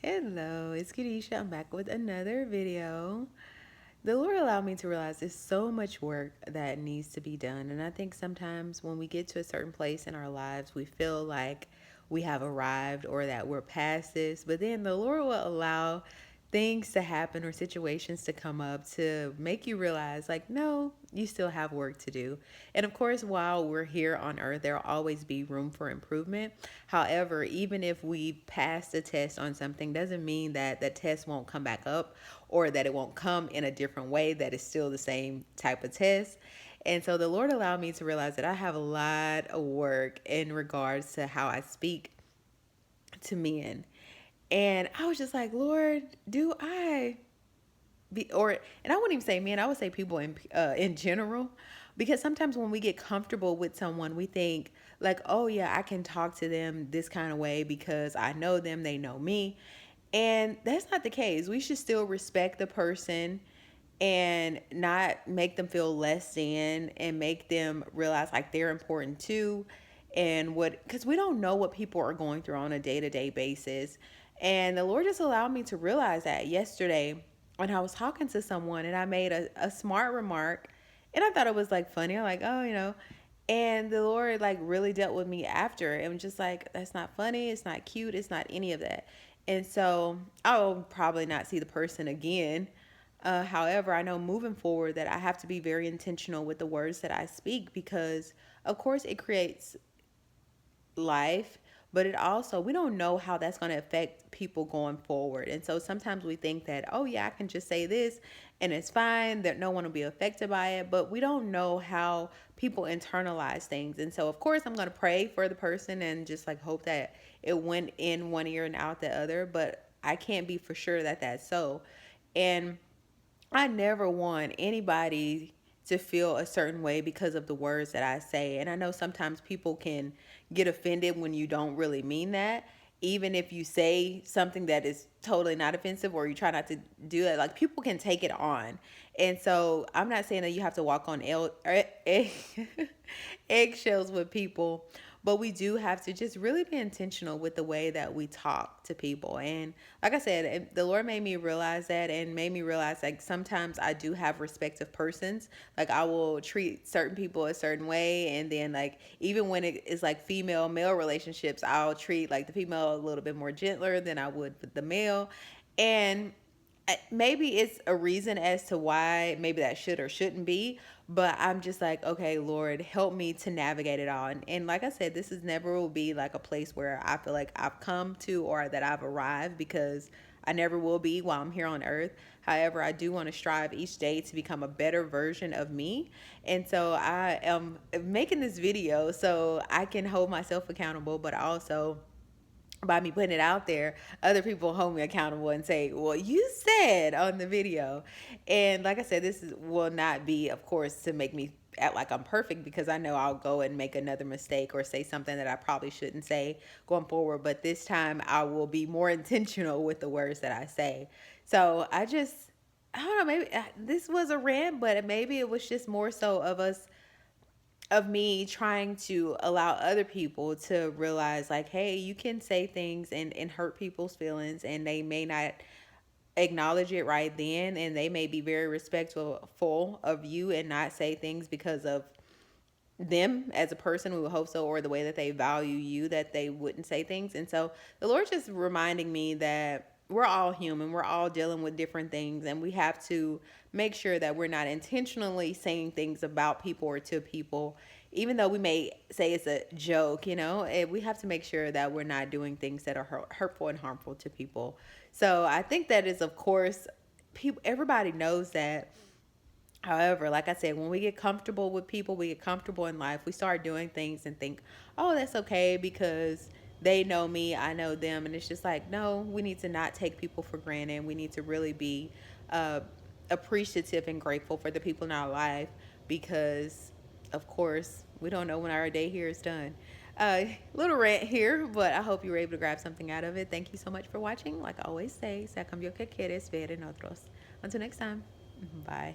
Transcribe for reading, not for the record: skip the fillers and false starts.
Hello, it's Kadisha. I'm back with another video. The Lord allowed me to realize there's so much work that needs to be done. And I think sometimes when we get to a certain place in our lives, we feel like we have arrived or that we're past this. But then the Lord will allow things to happen or situations to come up to make you realize, like, no, you still have work to do. And of course, while we're here on earth, there'll always be room for improvement. However, even if we pass the test on something, doesn't mean that the test won't come back up or that it won't come in a different way, that it's still the same type of test. And so the Lord allowed me to realize that I have a lot of work in regards to how I speak to men. And I was just like, Lord, do I be, or, and I wouldn't even say men, I would say people in general, because sometimes when we get comfortable with someone, we think like, oh yeah, I can talk to them this kind of way because I know them, they know me. And that's not the case. We should still respect the person and not make them feel less than and make them realize like they're important too. And what, because we don't know what people are going through on a day-to-day basis. And the Lord just allowed me to realize that yesterday when I was talking to someone and I made a smart remark, and I thought it was like funny. I'm like, oh, and the Lord like really dealt with me after and just like, that's not funny, it's not cute, it's not any of that. And so I'll probably not see the person again. However, I know moving forward that I have to be very intentional with the words that I speak because, of course, it creates life, but it also, we don't know how that's going to affect people going forward. And so sometimes we think that, oh, yeah, I can just say this and it's fine, that no one will be affected by it. But we don't know how people internalize things. And so, of course, I'm going to pray for the person and just like hope that it went in one ear and out the other. But I can't be for sure that that's so. And I never want anybody to feel a certain way because of the words that I say. And I know sometimes people can get offended when you don't really mean that. Even if you say something that is totally not offensive or you try not to do it, like people can take it on. And so I'm not saying that you have to walk on eggshells with people, but we do have to just really be intentional with the way that we talk to people. And like I said, the Lord made me realize that and made me realize like sometimes I do have respect of persons. Like I will treat certain people a certain way. And then like even when it is like female male relationships, I'll treat like the female a little bit more gentler than I would with the male. And maybe it's a reason as to why maybe that should or shouldn't be, but I'm just like, okay, Lord, help me to navigate it all. And like I said, this is never will be like a place where I feel like I've come to or that I've arrived, because I never will be while I'm here on earth. However, I do want to strive each day to become a better version of me. And so I am making this video so I can hold myself accountable, but also by me putting it out there, other people hold me accountable and say, well, you said on the video. And like I said, will not be, of course, to make me act like I'm perfect, because I know I'll go and make another mistake or say something that I probably shouldn't say going forward. But this time I will be more intentional with the words that I say. So I don't know, maybe this was a rant, but maybe it was just more so of me trying to allow other people to realize like, hey, you can say things and hurt people's feelings, and they may not acknowledge it right then, and they may be very respectful of you and not say things because of them as a person. We would hope so, or the way that they value you, that they wouldn't say things. And so the Lord just reminding me that we're all human, we're all dealing with different things, and we have to make sure that we're not intentionally saying things about people or to people, even though we may say it's a joke, and we have to make sure that we're not doing things that are hurtful and harmful to people. So I think that is, of course, people, everybody knows that. However, like I said, when we get comfortable with people, we get comfortable in life, we start doing things and think, oh, that's okay because they know me, I know them. And it's just like, no, we need to not take people for granted. We need to really be uh, appreciative and grateful for the people in our life, because, of course, we don't know when our day here is done. Little rant here, but I hope you were able to grab something out of it. Thank you so much for watching. Like I always say, se cambió que quieres ver en otros. Until next time, bye.